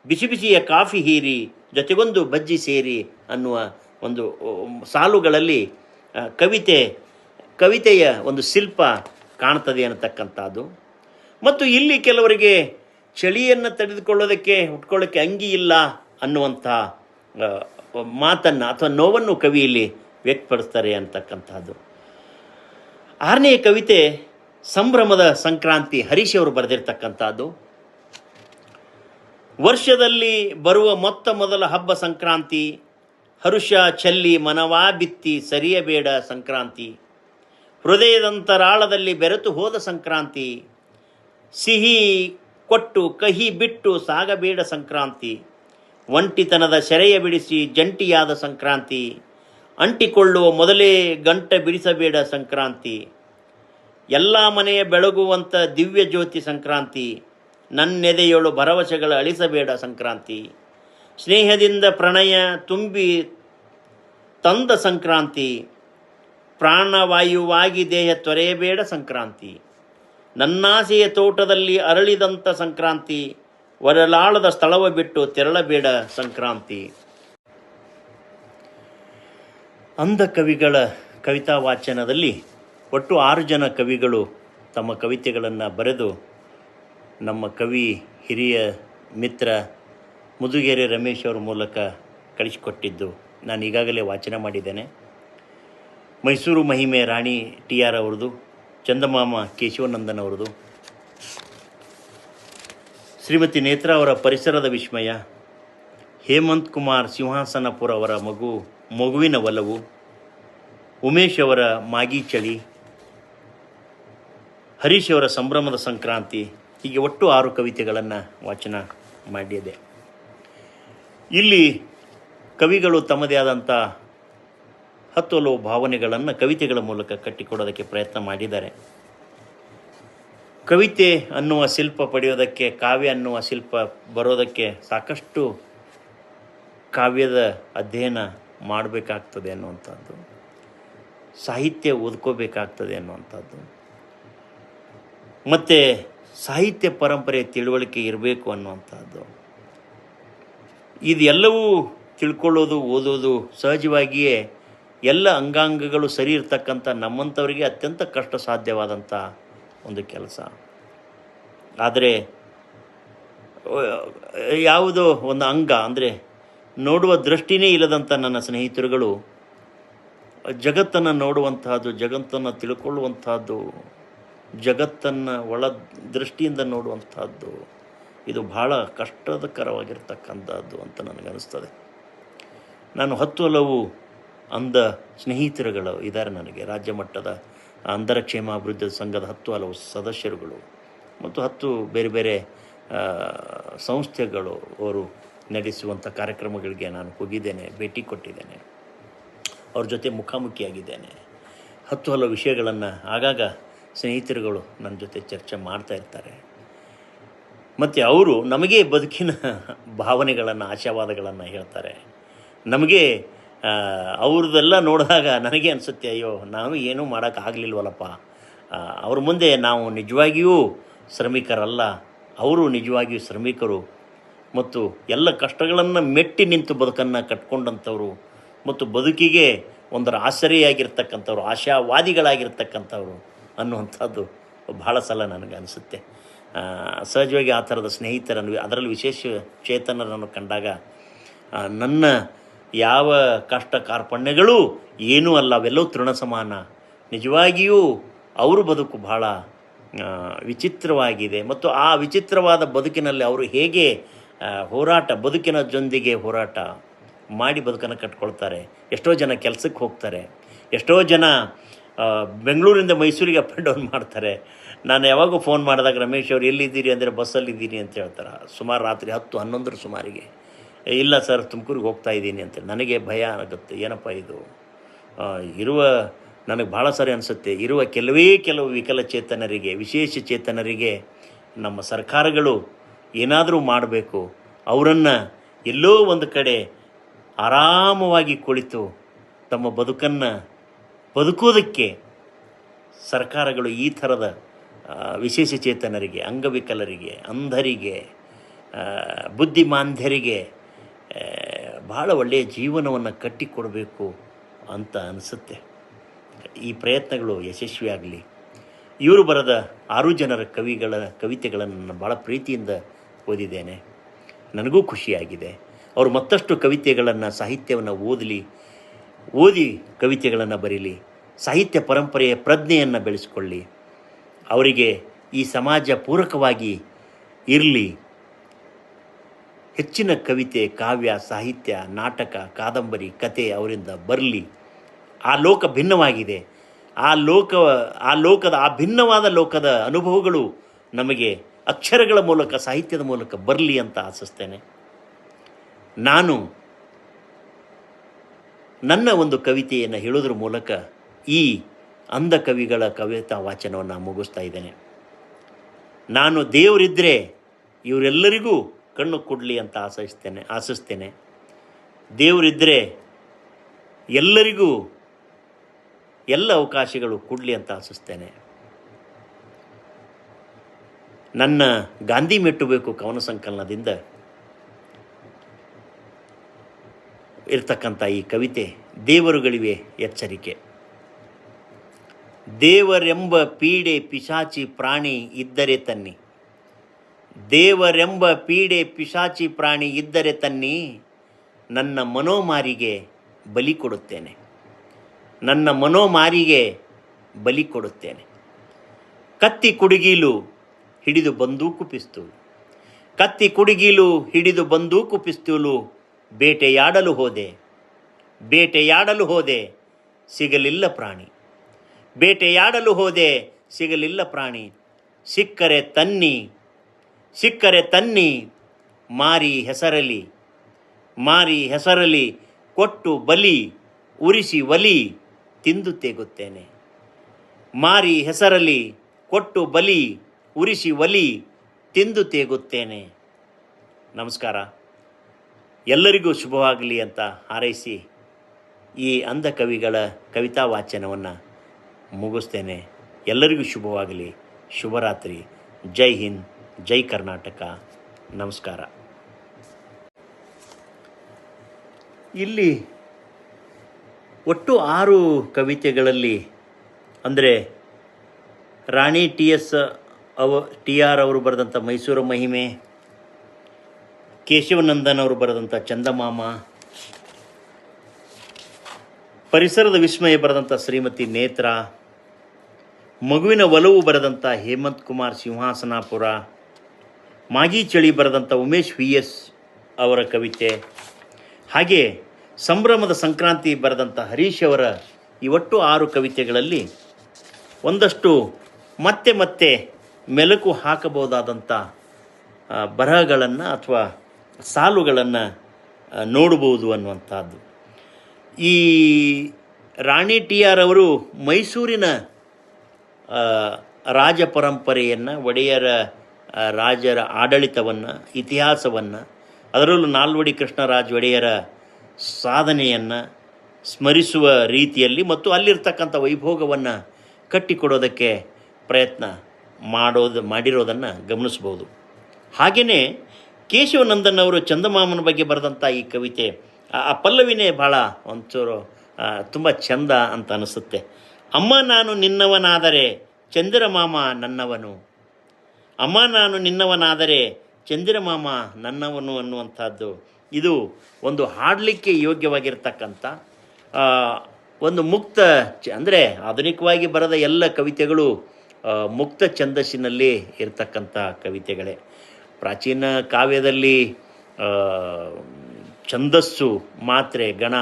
ಬಿಸಿ ಬಿಸಿಯ ಕಾಫಿ ಹೀರಿ ಜೊತೆಗೊಂದು ಬಜ್ಜಿ ಸೇರಿ ಅನ್ನುವ ಒಂದು ಸಾಲುಗಳಲ್ಲಿ ಕವಿತೆಯ ಒಂದು ಶಿಲ್ಪ ಕಾಣ್ತದೆ ಅನ್ನತಕ್ಕಂಥದ್ದು. ಮತ್ತು ಇಲ್ಲಿ ಕೆಲವರಿಗೆ ಚಳಿಯನ್ನು ತಡೆದುಕೊಳ್ಳೋದಕ್ಕೆ ಉಟ್ಕೊಳ್ಳೋಕ್ಕೆ ಅಂಗಿ ಇಲ್ಲ ಅನ್ನುವಂಥ ಮಾತನ್ನು ಅಥವಾ ನೋವನ್ನು ಕವಿಯಲ್ಲಿ ವ್ಯಕ್ತಪಡಿಸ್ತಾರೆ ಅಂತಕ್ಕಂಥದ್ದು. 6ನೇ ಕವಿತೆ ಸಂಭ್ರಮದ ಸಂಕ್ರಾಂತಿ. ಹರೀಶ್ ಅವರು ಬರೆದಿರ್ತಕ್ಕಂಥದ್ದು. ವರ್ಷದಲ್ಲಿ ಬರುವ ಮೊದಲ ಹಬ್ಬ ಸಂಕ್ರಾಂತಿ, ಹರುಷ ಚೆಲ್ಲಿ ಮನವಾ ಬಿತ್ತಿ ಸರಿಯಬೇಡ ಸಂಕ್ರಾಂತಿ, ಹೃದಯದಂತರಾಳದಲ್ಲಿ ಬೆರೆತು ಹೋದ ಸಂಕ್ರಾಂತಿ, ಸಿಹಿ ಕೊಟ್ಟು ಕಹಿ ಬಿಟ್ಟು ಸಾಗಬೇಡ ಸಂಕ್ರಾಂತಿ, ಒಂಟಿತನದ ಸೆರೆಯ ಬಿಡಿಸಿ ಜಂಟಿಯಾದ ಸಂಕ್ರಾಂತಿ, ಅಂಟಿಕೊಳ್ಳುವ ಮೊದಲೇ ಗಂಟ ಬಿಡಿಸಬೇಡ ಸಂಕ್ರಾಂತಿ, ಎಲ್ಲ ಮನೆಯ ಬೆಳಗುವಂಥ ದಿವ್ಯ ಜ್ಯೋತಿ ಸಂಕ್ರಾಂತಿ, ನನ್ನೆದೆಯೊಳು ಭರವಸೆಗಳ ಅಳಿಸಬೇಡ ಸಂಕ್ರಾಂತಿ, ಸ್ನೇಹದಿಂದ ಪ್ರಣಯ ತುಂಬಿ ತಂದ ಸಂಕ್ರಾಂತಿ, ಪ್ರಾಣವಾಯುವಾಗಿ ದೇಹ ತೊರೆಯಬೇಡ ಸಂಕ್ರಾಂತಿ, ನನ್ನಾಸೆಯ ತೋಟದಲ್ಲಿ ಅರಳಿದಂಥ ಸಂಕ್ರಾಂತಿ, ಒರಲಾಳದ ಸ್ಥಳವ ಬಿಟ್ಟು ತೆರಳಬೇಡ ಸಂಕ್ರಾಂತಿ. ಅಂಧ ಕವಿಗಳ ಕವಿತಾ ವಾಚನದಲ್ಲಿ ಒಟ್ಟು 6 ಜನ ಕವಿಗಳು ತಮ್ಮ ಕವಿತೆಗಳನ್ನು ಬರೆದು ನಮ್ಮ ಕವಿ ಹಿರಿಯ ಮಿತ್ರ ಮುದುಗೆರೆ ರಮೇಶ್ ಅವರ ಮೂಲಕ ಕಳಿಸಿಕೊಟ್ಟಿದ್ದು ನಾನು ಈಗಾಗಲೇ ವಾಚನ ಮಾಡಿದ್ದೇನೆ. ಮೈಸೂರು ಮಹಿಮೆ ರಾಣಿ TR ಅವ್ರದ್ದು, ಚಂದಮಾಮ ಕೇಶವನಂದನ್ ಅವ್ರದ್ದು, ಶ್ರೀಮತಿ ನೇತ್ರಾ ಅವರ ಪರಿಸರದ ವಿಸ್ಮಯ, ಹೇಮಂತ್ ಕುಮಾರ್ ಸಿಂಹಾಸನಪುರ ಅವರ ಮಗುವಿನ ಒಲವು, ಉಮೇಶ್ ಅವರ ಮಾಗಿ ಚಳಿ, ಹರೀಶ್ ಅವರ ಸಂಭ್ರಮದ ಸಂಕ್ರಾಂತಿ, ಹೀಗೆ ಒಟ್ಟು 6 ಕವಿತೆಗಳನ್ನು ವಾಚನ ಮಾಡಿದೆ. ಇಲ್ಲಿ ಕವಿಗಳು ತಮ್ಮದೇ ಆದಂಥ ಹತ್ತು ಭಾವನೆಗಳನ್ನು ಕವಿತೆಗಳ ಮೂಲಕ ಕಟ್ಟಿಕೊಡೋದಕ್ಕೆ ಪ್ರಯತ್ನ ಮಾಡಿದ್ದಾರೆ. ಕವಿತೆ ಅನ್ನುವ ಶಿಲ್ಪ ಪಡೆಯೋದಕ್ಕೆ, ಕಾವ್ಯ ಅನ್ನುವ ಶಿಲ್ಪ ಬರೋದಕ್ಕೆ ಸಾಕಷ್ಟು ಕಾವ್ಯದ ಅಧ್ಯಯನ ಮಾಡಬೇಕಾಗ್ತದೆ ಅನ್ನುವಂಥದ್ದು, ಸಾಹಿತ್ಯ ಓದ್ಕೋಬೇಕಾಗ್ತದೆ ಅನ್ನುವಂಥದ್ದು. ಮತ್ತು ಸಾಹಿತ್ಯ ಪರಂಪರೆ ತಿಳುವಳಿಕೆ ಇರಬೇಕು ಅನ್ನುವಂಥದ್ದು. ಇದೆಲ್ಲವೂ ತಿಳ್ಕೊಳ್ಳೋದು, ಓದೋದು ಸಹಜವಾಗಿಯೇ ಎಲ್ಲ ಅಂಗಾಂಗಗಳು ಸರಿ ಇರ್ತಕ್ಕಂಥ ನಮ್ಮಂಥವರಿಗೆ ಅತ್ಯಂತ ಕಷ್ಟ ಸಾಧ್ಯವಾದಂಥ ಒಂದು ಕೆಲಸ. ಆದರೆ ಯಾವುದೋ ಒಂದು ಅಂಗ ಅಂದರೆ ನೋಡುವ ದೃಷ್ಟಿನೇ ಇಲ್ಲದಂಥ ನನ್ನ ಸ್ನೇಹಿತರುಗಳು ಜಗತ್ತನ್ನು ನೋಡುವಂತಹದ್ದು, ಜಗತ್ತನ್ನು ತಿಳ್ಕೊಳ್ಳುವಂತಹದ್ದು, ಜಗತ್ತನ್ನು ಒಳ ದೃಷ್ಟಿಯಿಂದ ನೋಡುವಂತಹದ್ದು ಇದು ಬಹಳ ಕಷ್ಟಕರವಾಗಿರ್ತಕ್ಕಂಥದ್ದು ಅಂತ ನನಗನ್ನಿಸ್ತದೆ. ನಾನು 10 ಹಲವು ಅಂಧ ಸ್ನೇಹಿತರುಗಳು ಇದ್ದಾರೆ ನನಗೆ. ರಾಜ್ಯ ಮಟ್ಟದ ಅಂಧರ ಕ್ಷೇಮಾಭಿವೃದ್ಧಿ ಸಂಘದ 10 ಹಲವು ಸದಸ್ಯರುಗಳು ಮತ್ತು 10 ಬೇರೆ ಬೇರೆ ಸಂಸ್ಥೆಗಳು ಅವರು ನಡೆಸುವಂಥ ಕಾರ್ಯಕ್ರಮಗಳಿಗೆ ನಾನು ಹೋಗಿದ್ದೇನೆ, ಭೇಟಿ ಕೊಟ್ಟಿದ್ದೇನೆ, ಅವ್ರ ಜೊತೆ ಮುಖಾಮುಖಿಯಾಗಿದ್ದೇನೆ. 10 ಹಲವು ವಿಷಯಗಳನ್ನು ಆಗಾಗ ಸ್ನೇಹಿತರುಗಳು ನನ್ನ ಜೊತೆ ಚರ್ಚೆ ಮಾಡ್ತಾ ಇರ್ತಾರೆ. ಮತ್ತು ಅವರು ನಮಗೆ ಬದುಕಿನ ಭಾವನೆಗಳನ್ನು, ಆಶಾವಾದಗಳನ್ನು ಹೇಳ್ತಾರೆ. ನಮಗೆ ಅವ್ರದ್ದೆಲ್ಲ ನೋಡಿದಾಗ ನನಗೆ ಅನಿಸುತ್ತೆ, ಅಯ್ಯೋ ನಾವು ಏನೂ ಮಾಡೋಕ್ಕಾಗಲಿಲ್ವಲ್ಲಪ್ಪ, ಅವ್ರ ಮುಂದೆ ನಾವು ನಿಜವಾಗಿಯೂ ಶ್ರಮಿಕರಲ್ಲ, ಅವರು ನಿಜವಾಗಿಯೂ ಶ್ರಮಿಕರು ಮತ್ತು ಎಲ್ಲ ಕಷ್ಟಗಳನ್ನು ಮೆಟ್ಟಿ ನಿಂತು ಬದುಕನ್ನು ಕಟ್ಕೊಂಡಂಥವ್ರು ಮತ್ತು ಬದುಕಿಗೆ ಒಂದರ ಆಸರೆಯಾಗಿರ್ತಕ್ಕಂಥವ್ರು, ಆಶಾವಾದಿಗಳಾಗಿರ್ತಕ್ಕಂಥವ್ರು ಅನ್ನುವಂಥದ್ದು ಭಾಳ ಸಲ ನನಗೆ ಅನಿಸುತ್ತೆ. ಸಹಜವಾಗಿ ಆ ಥರದ ಸ್ನೇಹಿತರನ್ನು, ಅದರಲ್ಲಿ ವಿಶೇಷ ಚೇತನರನ್ನು ಕಂಡಾಗ ನನ್ನ ಯಾವ ಕಷ್ಟ ಕಾರ್ಪಣ್ಯಗಳು ಏನೂ ಅಲ್ಲ, ಅವೆಲ್ಲವೂ ತೃಣ ಸಮಾನ. ನಿಜವಾಗಿಯೂ ಅವರು ಬದುಕು ಭಾಳ ವಿಚಿತ್ರವಾಗಿದೆ ಮತ್ತು ಆ ವಿಚಿತ್ರವಾದ ಬದುಕಿನಲ್ಲಿ ಅವರು ಹೇಗೆ ಹೋರಾಟ, ಬದುಕಿನ ಜೊಂದಿಗೆ ಹೋರಾಟ ಮಾಡಿ ಬದುಕನ್ನು ಕಟ್ಕೊಳ್ತಾರೆ. ಎಷ್ಟೋ ಜನ ಕೆಲಸಕ್ಕೆ ಹೋಗ್ತಾರೆ, ಎಷ್ಟೋ ಜನ ಬೆಂಗಳೂರಿಂದ ಮೈಸೂರಿಗೆ ಅಪ್ ಆ್ಯಂಡ್ ಡೌನ್ ಮಾಡ್ತಾರೆ. ನಾನು ಯಾವಾಗೂ ಫೋನ್ ಮಾಡಿದಾಗ ರಮೇಶ್ ಅವ್ರು ಎಲ್ಲಿದ್ದೀರಿ ಅಂದರೆ ಬಸ್ಸಲ್ಲಿದ್ದೀನಿ ಅಂತ ಹೇಳ್ತಾರೆ. ಸುಮಾರು ರಾತ್ರಿ 10-11 ಸುಮಾರಿಗೆ, ಇಲ್ಲ ಸರ್ ತುಮಕೂರಿಗೆ ಹೋಗ್ತಾ ಇದ್ದೀನಿ ಅಂತೇಳಿ. ನನಗೆ ಭಯ ಆಗುತ್ತೆ, ಏನಪ್ಪ ಇದು ಇರುವ, ನನಗೆ ಭಾಳ ಸಾರಿ ಅನಿಸುತ್ತೆ, ಇರುವ ಕೆಲವು ವಿಕಲಚೇತನರಿಗೆ, ವಿಶೇಷ ಚೇತನರಿಗೆ ನಮ್ಮ ಸರ್ಕಾರಗಳು ಏನಾದರೂ ಮಾಡಬೇಕು. ಅವರನ್ನು ಎಲ್ಲೋ ಒಂದು ಕಡೆ ಆರಾಮವಾಗಿ ಕುಳಿತು ತಮ್ಮ ಬದುಕನ್ನು ಬದುಕೋದಕ್ಕೆ ಸರ್ಕಾರಗಳು ಈ ಥರದ ವಿಶೇಷ ಚೇತನರಿಗೆ, ಅಂಗವಿಕಲರಿಗೆ, ಅಂಧರಿಗೆ, ಬುದ್ಧಿಮಾಂದ್ಯರಿಗೆ ಭಾಳ ಒಳ್ಳೆಯ ಜೀವನವನ್ನು ಕಟ್ಟಿಕೊಡಬೇಕು ಅಂತ ಅನಿಸುತ್ತೆ. ಈ ಪ್ರಯತ್ನಗಳು ಯಶಸ್ವಿಯಾಗಲಿ. ಇವರು ಬರೆದ 6 ಜನರ ಕವಿತೆಗಳನ್ನು ನಾನು ಭಾಳ ಪ್ರೀತಿಯಿಂದ ಓದಿದ್ದೇನೆ. ನನಗೂ ಖುಷಿಯಾಗಿದೆ. ಅವರು ಮತ್ತಷ್ಟು ಕವಿತೆಗಳನ್ನು, ಸಾಹಿತ್ಯವನ್ನು ಓದಿ ಕವಿತೆಗಳನ್ನು ಬರೀಲಿ, ಸಾಹಿತ್ಯ ಪರಂಪರೆಯ ಪ್ರಜ್ಞೆಯನ್ನು ಬೆಳೆಸಿಕೊಳ್ಳಿ, ಅವರಿಗೆ ಈ ಸಮಾಜ ಪೂರಕವಾಗಿ ಇರಲಿ. ಹೆಚ್ಚಿನ ಕವಿತೆ, ಕಾವ್ಯ, ಸಾಹಿತ್ಯ, ನಾಟಕ, ಕಾದಂಬರಿ, ಕತೆ ಅವರಿಂದ ಬರಲಿ. ಆ ಲೋಕ ಭಿನ್ನವಾಗಿದೆ. ಆ ಲೋಕದ ಆ ಭಿನ್ನವಾದ ಲೋಕದ ಅನುಭವಗಳು ನಮಗೆ ಅಕ್ಷರಗಳ ಮೂಲಕ, ಸಾಹಿತ್ಯದ ಮೂಲಕ ಬರಲಿ ಅಂತ ಆಶಿಸ್ತೇನೆ. ನಾನು ನನ್ನ ಒಂದು ಕವಿತೆಯನ್ನು ಹೇಳೋದ್ರ ಮೂಲಕ ಈ ಅಂಧ ಕವಿಗಳ ಕವಿತಾ ವಾಚನವನ್ನು ಮುಗಿಸ್ತಾ ಇದ್ದೇನೆ. ನಾನು ದೇವರಿದ್ದರೆ ಇವರೆಲ್ಲರಿಗೂ ಕಣ್ಣು ಕೊಡಲಿ ಅಂತ ಆಶಿಸ್ತೇನೆ. ದೇವರಿದ್ದರೆ ಎಲ್ಲರಿಗೂ ಎಲ್ಲ ಅವಕಾಶಗಳು ಕೊಡಲಿ ಅಂತ ಆಶಿಸ್ತೇನೆ. ನನ್ನ ಗಾಂಧಿ ಮೆಟ್ಟಬೇಕು ಕವನ ಸಂಕಲನದಿಂದ ಇರ್ತಕ್ಕಂಥ ಈ ಕವಿತೆ, ದೇವರುಗಳಿವೆ ಎಚ್ಚರಿಕೆ. ದೇವರೆಂಬ ಪೀಡೆ ಪಿಶಾಚಿ ಪ್ರಾಣಿ ಇದ್ದರೆ ತನ್ನಿ, ದೇವರೆಂಬ ಪೀಡೆ ಪಿಶಾಚಿ ಪ್ರಾಣಿ ಇದ್ದರೆ ತನ್ನಿ, ನನ್ನ ಮನೋಮಾರಿಗೆ ಬಲಿ ಕೊಡುತ್ತೇನೆ, ನನ್ನ ಮನೋಮಾರಿಗೆ ಬಲಿ ಕೊಡುತ್ತೇನೆ. ಕತ್ತಿ ಕುಡುಗೀಲು ಹಿಡಿದು ಬಂದೂಕು ಪಿಸ್ತೂಲು, ಕತ್ತಿ ಕುಡುಗೀಲು ಹಿಡಿದು ಬಂದೂಕು ಪಿಸ್ತೂಲು, ಬೇಟೆಯಾಡಲು ಹೋದೆ ಸಿಗಲಿಲ್ಲ ಪ್ರಾಣಿ, ಬೇಟೆಯಾಡಲು ಹೋದೆ ಸಿಗಲಿಲ್ಲ ಪ್ರಾಣಿ, ಸಿಕ್ಕರೆ ತನ್ನಿ ಮಾರಿ ಹೆಸರಲಿ ಕೊಟ್ಟು ಬಲಿ, ಉರಿಸಿ ಒಲಿ ತಿಂದು ತೇಗುತ್ತೇನೆ. ಮಾರಿ ಹೆಸರಲಿ ಕೊಟ್ಟು ಬಲಿ, ಉರಿಸಿ ಒಲಿ ತಿಂದು ತೇಗುತ್ತೇನೆ. ನಮಸ್ಕಾರ. ಎಲ್ಲರಿಗೂ ಶುಭವಾಗಲಿ ಅಂತ ಹಾರೈಸಿ ಈ ಅಂಧ ಕವಿಗಳ ಕವಿತಾ ವಾಚನವನ್ನು ಮುಗಿಸ್ತೇನೆ. ಎಲ್ಲರಿಗೂ ಶುಭವಾಗಲಿ. ಶುಭರಾತ್ರಿ. ಜೈ ಹಿಂದ್, ಜೈ ಕರ್ನಾಟಕ. ನಮಸ್ಕಾರ. ಇಲ್ಲಿ ಒಟ್ಟು 6 ಕವಿತೆಗಳಲ್ಲಿ ಅಂದರೆ ರಾಣಿ ಟಿ ಆರ್ ಅವರು ಬರೆದಂಥ ಮೈಸೂರು ಮಹಿಮೆ, ಕೇಶವನಂದನ್ ಅವರು ಬರೆದಂಥ ಚಂದಮಾಮ, ಪರಿಸರದ ವಿಸ್ಮಯ ಬರೆದಂಥ ಶ್ರೀಮತಿ ನೇತ್ರ, ಮಗುವಿನ ಒಲವು ಬರೆದಂಥ ಹೇಮಂತ್ ಕುಮಾರ್ ಸಿಂಹಾಸನಾಪುರ, ಮಾಗಿ ಚಳಿ ಬರೆದಂಥ ಉಮೇಶ್ VS ಅವರ ಕವಿತೆ, ಹಾಗೆ ಸಂಭ್ರಮದ ಸಂಕ್ರಾಂತಿ ಬರೆದಂಥ ಹರೀಶ್ ಅವರ ಈ ಒಟ್ಟು 6 ಕವಿತೆಗಳಲ್ಲಿ ಒಂದಷ್ಟು ಮತ್ತೆ ಮತ್ತೆ ಮೆಲುಕು ಹಾಕಬಹುದಾದಂಥ ಬರಹಗಳನ್ನು ಅಥವಾ ಸಾಲುಗಳನ್ನು ನೋಡ್ಬೋದು ಅನ್ನುವಂಥದ್ದು. ಈ ರಾಣಿ ಟಿ ಆರ್ ಅವರು ಮೈಸೂರಿನ ರಾಜ ಪರಂಪರೆಯನ್ನು, ಒಡೆಯರ ರಾಜರ ಆಡಳಿತವನ್ನು, ಇತಿಹಾಸವನ್ನು, ಅದರಲ್ಲೂ ನಾಲ್ವಡಿ ಕೃಷ್ಣರಾಜ ಒಡೆಯರ ಸಾಧನೆಯನ್ನು ಸ್ಮರಿಸುವ ರೀತಿಯಲ್ಲಿ ಮತ್ತು ಅಲ್ಲಿರ್ತಕ್ಕಂಥ ವೈಭೋಗವನ್ನು ಕಟ್ಟಿಕೊಡೋದಕ್ಕೆ ಪ್ರಯತ್ನ ಮಾಡಿರೋದನ್ನು ಗಮನಿಸ್ಬೋದು. ಹಾಗೆಯೇ ಕೇಶವನಂದನ್ ಅವರು ಚಂದಮಾಮನ ಬಗ್ಗೆ ಬರೆದಂಥ ಈ ಕವಿತೆ, ಆ ಪಲ್ಲವಿನೇ ಭಾಳ ಒಂಚೂರು ತುಂಬ ಚೆಂದ ಅಂತ ಅನಿಸುತ್ತೆ. ಅಮ್ಮ ನಾನು ನಿನ್ನವನಾದರೆ ಚಂದಿರಮಾಮ ನನ್ನವನು, ಅಮ್ಮ ನಾನು ನಿನ್ನವನಾದರೆ ಚಂದಿರಮಾಮ ನನ್ನವನು ಅನ್ನುವಂಥದ್ದು ಇದು ಒಂದು ಹಾಡಲಿಕ್ಕೆ ಯೋಗ್ಯವಾಗಿರ್ತಕ್ಕಂಥ ಒಂದು ಮುಕ್ತ ಅಂದರೆ ಆಧುನಿಕವಾಗಿ ಬರೆದ ಎಲ್ಲ ಕವಿತೆಗಳು ಮುಕ್ತ ಛಂದಸ್ಸಿನಲ್ಲಿ ಇರತಕ್ಕಂಥ ಕವಿತೆಗಳೇ. ಪ್ರಾಚೀನ ಕಾವ್ಯದಲ್ಲಿ ಛಂದಸ್ಸು, ಮಾತ್ರೆ, ಗಣ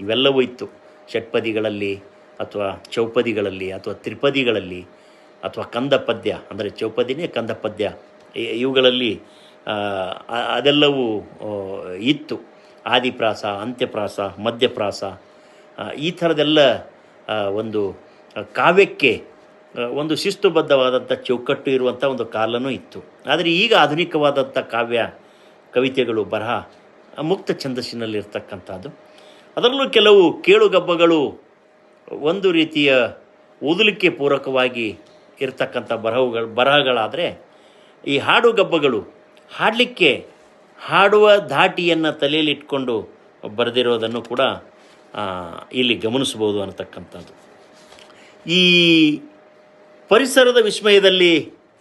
ಇವೆಲ್ಲವೂ ಇತ್ತು. ಷಟ್ಪದಿಗಳಲ್ಲಿ ಅಥವಾ ಚೌಪದಿಗಳಲ್ಲಿ ಅಥವಾ ತ್ರಿಪದಿಗಳಲ್ಲಿ ಅಥವಾ ಕಂದ ಪದ್ಯ ಅಂದರೆ ಚೌಪದಿನೇ ಕಂದ ಪದ್ಯ, ಇವುಗಳಲ್ಲಿ ಅದೆಲ್ಲವೂ ಇತ್ತು. ಆದಿಪ್ರಾಸ, ಅಂತ್ಯಪ್ರಾಸ, ಮಧ್ಯಪ್ರಾಸ, ಈ ಥರದೆಲ್ಲ ಒಂದು ಕಾವ್ಯಕ್ಕೆ ಒಂದು ಶಿಸ್ತುಬದ್ಧವಾದಂಥ ಚೌಕಟ್ಟು ಇರುವಂಥ ಒಂದು ಕಾಲನೂ ಇತ್ತು. ಆದರೆ ಈಗ ಆಧುನಿಕವಾದಂಥ ಕವಿತೆಗಳು ಬರಹ ಮುಕ್ತ ಛಂದಸ್ಸಿನಲ್ಲಿರ್ತಕ್ಕಂಥದ್ದು. ಅದರಲ್ಲೂ ಕೆಲವು ಕೇಳುಗಬ್ಬಗಳು ಒಂದು ರೀತಿಯ ಓದಲಿಕ್ಕೆ ಪೂರಕವಾಗಿ ಇರತಕ್ಕಂಥ ಬರಹಗಳಾದರೆ, ಈ ಹಾಡುಗಬ್ಬಗಳು ಹಾಡಲಿಕ್ಕೆ ಹಾಡುವ ಧಾಟಿಯನ್ನು ತಲೆಯಲ್ಲಿಟ್ಕೊಂಡು ಬರೆದಿರೋದನ್ನು ಕೂಡ ಇಲ್ಲಿ ಗಮನಿಸ್ಬೋದು ಅನ್ನತಕ್ಕಂಥದ್ದು. ಈ ಪರಿಸರದ ವಿಸ್ಮಯದಲ್ಲಿ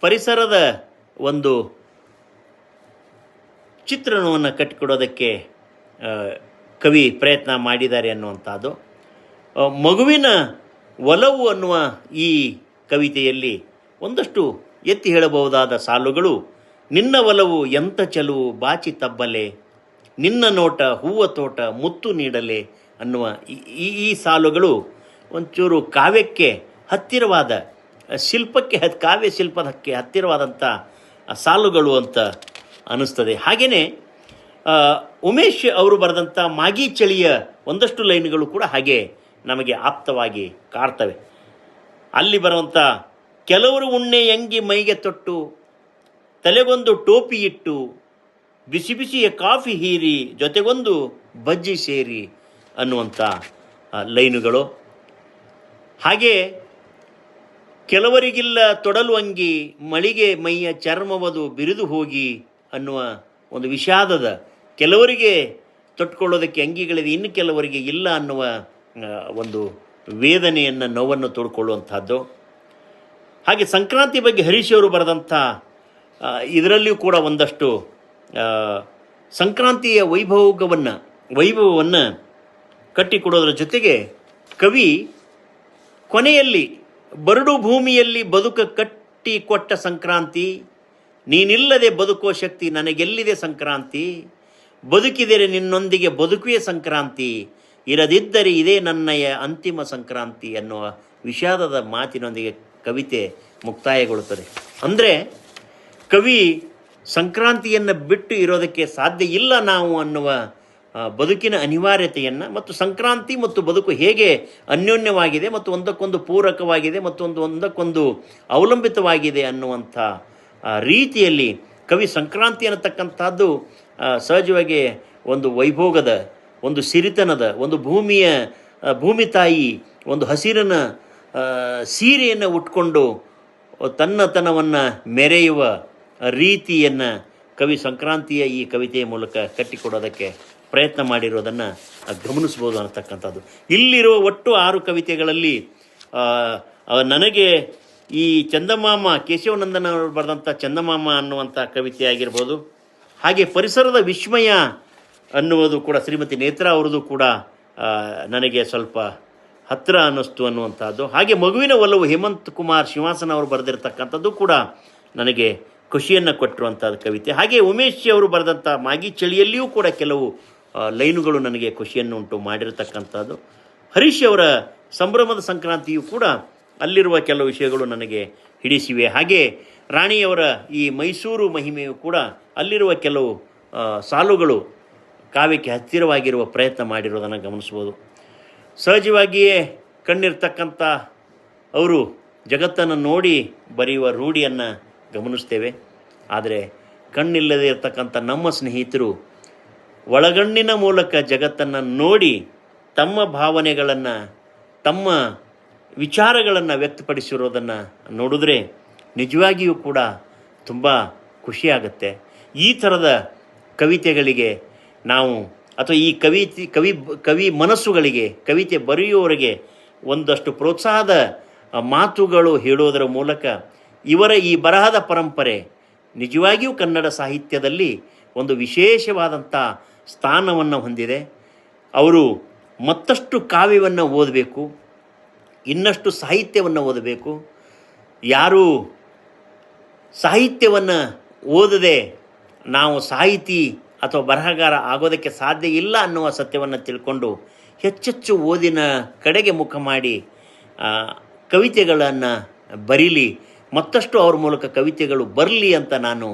ಪರಿಸರದ ಒಂದು ಚಿತ್ರಣವನ್ನು ಕಟ್ಟಿಕೊಡೋದಕ್ಕೆ ಕವಿ ಪ್ರಯತ್ನ ಮಾಡಿದ್ದಾರೆ ಅನ್ನುವಂಥದ್ದು. ಮಗುವಿನ ಒಲವು ಅನ್ನುವ ಈ ಕವಿತೆಯಲ್ಲಿ ಒಂದಷ್ಟು ಎತ್ತಿ ಹೇಳಬಹುದಾದ ಸಾಲುಗಳು, ನಿನ್ನ ಒಲವು ಎಂಥ ಚೆಲುವು ಬಾಚಿ ತಬ್ಬಲೆ, ನಿನ್ನ ನೋಟ ಹೂವ ತೋಟ ಮುತ್ತು ನೀಡಲೆ ಅನ್ನುವ ಈ ಸಾಲುಗಳು ಒಂಚೂರು ಕಾವ್ಯಕ್ಕೆ ಹತ್ತಿರವಾದ ಕಾವ್ಯ ಶಿಲ್ಪದಕ್ಕೆ ಹತ್ತಿರವಾದಂಥ ಸಾಲುಗಳು ಅಂತ ಅನ್ನಿಸ್ತದೆ. ಹಾಗೆಯೇ ಉಮೇಶ್ ಅವರು ಬರೆದಂಥ ಮಾಗಿ ಚಳಿಯ ಒಂದಷ್ಟು ಲೈನ್ಗಳು ಕೂಡ ಹಾಗೆ ನಮಗೆ ಆಪ್ತವಾಗಿ ಕಾಡ್ತವೆ. ಅಲ್ಲಿ ಬರುವಂಥ ಕೆಲವರು ಉಣ್ಣೆ ಅಂಗಿ ಮೈಗೆ ತೊಟ್ಟು, ತಲೆಗೊಂದು ಟೋಪಿ ಇಟ್ಟು, ಬಿಸಿ ಬಿಸಿಯ ಕಾಫಿ ಹೀರಿ, ಜೊತೆಗೊಂದು ಬಜ್ಜಿ ಸೇರಿ ಅನ್ನುವಂಥ ಲೈನುಗಳು. ಹಾಗೆ ಕೆಲವರಿಗಿಲ್ಲ ತೊಡಲು ಅಂಗಿ, ಮಳಿಗೆ ಮೈಯ ಚರ್ಮವದು ಬಿರಿದು ಹೋಗಿ ಅನ್ನುವ ಒಂದು ವಿಷಾದದ, ಕೆಲವರಿಗೆ ತೊಟ್ಕೊಳ್ಳೋದಕ್ಕೆ ಅಂಗಿಗಳಿದೆ, ಇನ್ನು ಕೆಲವರಿಗೆ ಇಲ್ಲ ಅನ್ನುವ ಒಂದು ವೇದನೆಯನ್ನು, ನೋವನ್ನು ತೋಡ್ಕೊಳ್ಳುವಂಥದ್ದು. ಹಾಗೆ ಸಂಕ್ರಾಂತಿ ಬಗ್ಗೆ ಹರೀಶ್ ಅವರು ಬರೆದಂಥ ಇದರಲ್ಲಿಯೂ ಕೂಡ ಒಂದಷ್ಟು ಸಂಕ್ರಾಂತಿಯ ವೈಭವವನ್ನು ಕಟ್ಟಿಕೊಡೋದ್ರ ಜೊತೆಗೆ ಕವಿ ಕೊನೆಯಲ್ಲಿ ಬರಡು ಭೂಮಿಯಲ್ಲಿ ಬದುಕ ಕಟ್ಟಿಕೊಟ್ಟ ಸಂಕ್ರಾಂತಿ, ನೀನಿಲ್ಲದೆ ಬದುಕೋ ಶಕ್ತಿ ನನಗೆಲ್ಲಿದೆ ಸಂಕ್ರಾಂತಿ, ಬದುಕಿದರೆ ನಿನ್ನೊಂದಿಗೆ ಬದುಕುವೆ ಸಂಕ್ರಾಂತಿ, ಇರದಿದ್ದರೆ ಇದೇ ನನ್ನಯ ಅಂತಿಮ ಸಂಕ್ರಾಂತಿ ಅನ್ನುವ ವಿಷಾದದ ಮಾತಿನೊಂದಿಗೆ ಕವಿತೆ ಮುಕ್ತಾಯಗೊಳ್ಳುತ್ತದೆ. ಅಂದರೆ ಕವಿ ಸಂಕ್ರಾಂತಿಯನ್ನು ಬಿಟ್ಟು ಇರೋದಕ್ಕೆ ಸಾಧ್ಯ ಇಲ್ಲ ನಾವು ಅನ್ನುವ ಬದುಕಿನ ಅನಿವಾರ್ಯತೆಯನ್ನು ಮತ್ತು ಸಂಕ್ರಾಂತಿ ಮತ್ತು ಬದುಕು ಹೇಗೆ ಅನ್ಯೋನ್ಯವಾಗಿದೆ ಮತ್ತು ಒಂದಕ್ಕೊಂದು ಪೂರಕವಾಗಿದೆ ಮತ್ತು ಒಂದಕ್ಕೊಂದು ಅವಲಂಬಿತವಾಗಿದೆ ಅನ್ನುವಂಥ ರೀತಿಯಲ್ಲಿ ಕವಿ ಸಂಕ್ರಾಂತಿ ಅನ್ನತಕ್ಕಂಥದ್ದು ಸಹಜವಾಗಿ ಒಂದು ವೈಭೋಗದ, ಒಂದು ಸಿರಿತನದ, ಒಂದು ಭೂಮಿ ತಾಯಿ ಒಂದು ಹಸಿರಿನ ಸೀರೆಯನ್ನು ಉಟ್ಕೊಂಡು ತನ್ನತನವನ್ನು ಮೆರೆಯುವ ರೀತಿಯನ್ನು ಕವಿ ಸಂಕ್ರಾಂತಿಯ ಈ ಕವಿತೆಯ ಮೂಲಕ ಕಟ್ಟಿಕೊಡೋದಕ್ಕೆ ಪ್ರಯತ್ನ ಮಾಡಿರೋದನ್ನು ಗಮನಿಸ್ಬೋದು ಅನ್ನತಕ್ಕಂಥದ್ದು. ಇಲ್ಲಿರುವ ಒಟ್ಟು 6 ಕವಿತೆಗಳಲ್ಲಿ ನನಗೆ ಈ ಚಂದಮಾಮ ಕೇಶವನಂದನ್ ಅವರು ಬರೆದಂಥ ಚಂದಮಾಮ ಅನ್ನುವಂಥ ಕವಿತೆ ಆಗಿರ್ಬೋದು, ಹಾಗೆ ಪರಿಸರದ ವಿಸ್ಮಯ ಅನ್ನುವುದು ಕೂಡ ಶ್ರೀಮತಿ ನೇತ್ರಾ ಅವರದು ಕೂಡ ನನಗೆ ಸ್ವಲ್ಪ ಹತ್ತಿರ ಅನ್ನಿಸ್ತು ಅನ್ನುವಂಥದ್ದು. ಹಾಗೆ ಮಗುವಿನ ಒಲವು ಹೇಮಂತ್ ಕುಮಾರ್ ಶ್ರೀನಿವಾಸನ್ ಅವರು ಬರೆದಿರ್ತಕ್ಕಂಥದ್ದು ಕೂಡ ನನಗೆ ಖುಷಿಯನ್ನು ಕೊಟ್ಟಿರುವಂಥದ್ದು ಕವಿತೆ. ಹಾಗೆ ಉಮೇಶ್ ಅವರು ಬರೆದಂಥ ಮಾಗಿ ಚಳಿಯಲ್ಲಿಯೂ ಕೂಡ ಕೆಲವು ಲೈನುಗಳು ನನಗೆ ಖುಷಿಯನ್ನು ಉಂಟು ಮಾಡಿರತಕ್ಕಂಥದ್ದು. ಹರೀಶ್ ಅವರ ಸಂಭ್ರಮದ ಸಂಕ್ರಾಂತಿಯು ಕೂಡ ಅಲ್ಲಿರುವ ಕೆಲವು ವಿಷಯಗಳು ನನಗೆ ಹಿಡಿಸಿವೆ. ಹಾಗೆ ರಾಣಿಯವರ ಈ ಮೈಸೂರು ಮಹಿಮೆಯು ಕೂಡ ಅಲ್ಲಿರುವ ಕೆಲವು ಸಾಲುಗಳು ಕಾವ್ಯಕ್ಕೆ ಹತ್ತಿರವಾಗಿರುವ ಪ್ರಯತ್ನ ಮಾಡಿರೋದನ್ನು ಗಮನಿಸ್ಬೋದು. ಸಹಜವಾಗಿಯೇ ಕಣ್ಣಿರ್ತಕ್ಕಂಥ ಅವರು ಜಗತ್ತನ್ನು ನೋಡಿ ಬರೆಯುವ ರೂಢಿಯನ್ನು ಗಮನಿಸ್ತೇವೆ. ಆದರೆ ಕಣ್ಣಿಲ್ಲದೆ ಇರತಕ್ಕಂಥ ನಮ್ಮ ಸ್ನೇಹಿತರು ಒಳಗಣ್ಣಿನ ಮೂಲಕ ಜಗತ್ತನ್ನು ನೋಡಿ ತಮ್ಮ ಭಾವನೆಗಳನ್ನು, ತಮ್ಮ ವಿಚಾರಗಳನ್ನು ವ್ಯಕ್ತಪಡಿಸಿರೋದನ್ನು ನೋಡಿದ್ರೆ ನಿಜವಾಗಿಯೂ ಕೂಡ ತುಂಬ ಖುಷಿಯಾಗುತ್ತೆ. ಈ ಥರದ ಕವಿತೆಗಳಿಗೆ ನಾವು ಅಥವಾ ಈ ಕವಿ ಮನಸ್ಸುಗಳಿಗೆ, ಕವಿತೆ ಬರೆಯುವವರಿಗೆ ಒಂದಷ್ಟು ಪ್ರೋತ್ಸಾಹದ ಮಾತುಗಳು ಹೇಳೋದರ ಮೂಲಕ ಇವರ ಈ ಬರಹದ ಪರಂಪರೆ ನಿಜವಾಗಿಯೂ ಕನ್ನಡ ಸಾಹಿತ್ಯದಲ್ಲಿ ಒಂದು ವಿಶೇಷವಾದಂಥ ಸ್ಥಾನವನ್ನು ಹೊಂದಿದೆ. ಅವರು ಮತ್ತಷ್ಟು ಕಾವ್ಯವನ್ನು ಓದಬೇಕು, ಇನ್ನಷ್ಟು ಸಾಹಿತ್ಯವನ್ನು ಓದಬೇಕು. ಯಾರು ಸಾಹಿತ್ಯವನ್ನು ಓದದೆ ನಾವು ಸಾಹಿತಿ ಅಥವಾ ಬರಹಗಾರ ಆಗೋದಕ್ಕೆ ಸಾಧ್ಯ ಇಲ್ಲ ಅನ್ನುವ ಸತ್ಯವನ್ನು ತಿಳ್ಕೊಂಡು ಹೆಚ್ಚೆಚ್ಚು ಓದಿನ ಕಡೆಗೆ ಮುಖ ಮಾಡಿ ಕವಿತೆಗಳನ್ನು ಬರೀಲಿ, ಮತ್ತಷ್ಟು ಅವ್ರ ಮೂಲಕ ಕವಿತೆಗಳು ಬರಲಿ ಅಂತ ನಾನು